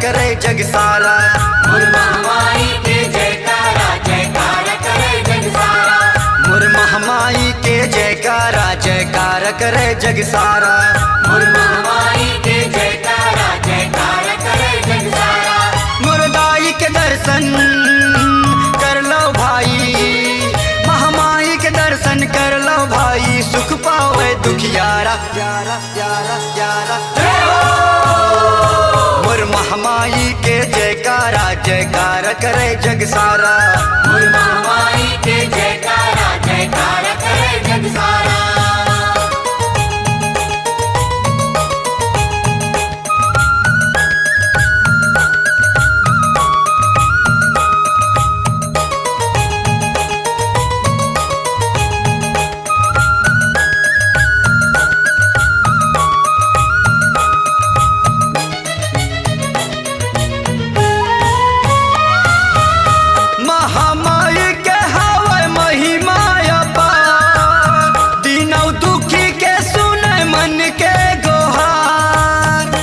करे जग सारा। मोर महामाई के जयकारा जयकारा करे जग सारा। मोर महामाई के जयकारा जयकारा करे जग सारा। मोर महामाई के जयकारा जयकारा करे जग सारा। मोर दाई के दर्शन कर लो भाई, महामाई के दर्शन कर लो भाई, सुख पावे दुखियारा यारा यारा यारा। मोर महामाई के जयकारा जयकारा करे जग सारा। मोर महामाई के जयकारा जयकारा करे जग सारा। महामाई के हवै महिमा अपार, दीनौ दुखी के सुनै मन के गोहार।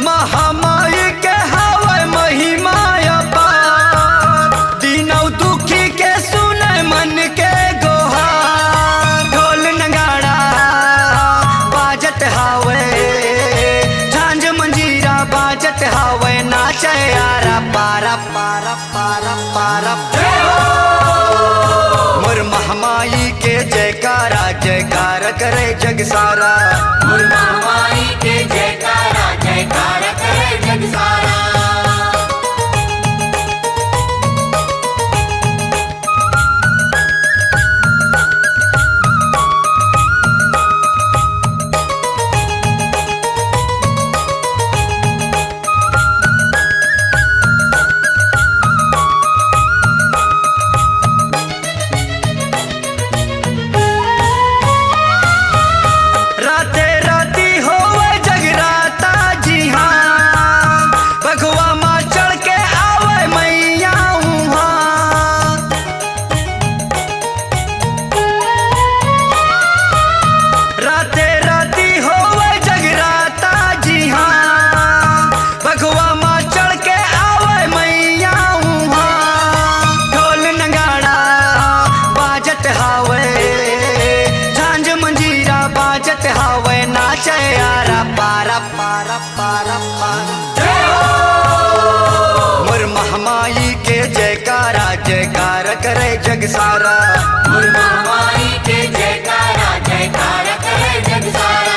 महामाई के हवै महिमा अपार, दीनौ दुखी के सुनै मन के गोहार। ढोल नगाड़ा बाजत हावे, झांझ मंजीरा बाजत हावे, नाचे आरा पारा पारा पारा पारा। मोर महामाई के जयकारा जयकारा करे जग सारा। मोर महामाई के जयकारा जयकारा करे जग सारा। राते राती होवे जगराता जी हाँ, बघवा माँ चढ़ के आवे मैया उहाँ। राते राती होवे जगराता जी हाँ, बघवा माँ चढ़ के आवे मैया उहाँ। ढोल नगाड़ा बाजत हावे, झांझ मंजीरा बाजत हावे, नाचे आरा पारा पारा पारा पारा। मोर महामाई के जयकारा जयकारा करे जग सारा। मोर महामाई के जयकारा जयकारा करे जग सारा।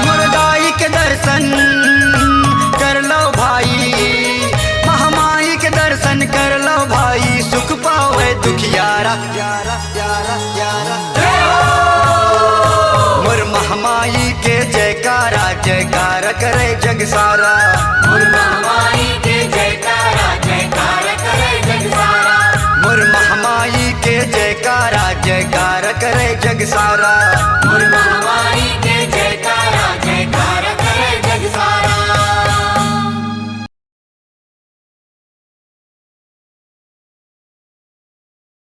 मोर दाई के दर्शन कर लो भाई, महामाई के दर्शन कर लो भाई, सुख पावे दुखियारा यारा यारा यारा। मोर महामाई के जयकारा जयकारा करे जग सारा।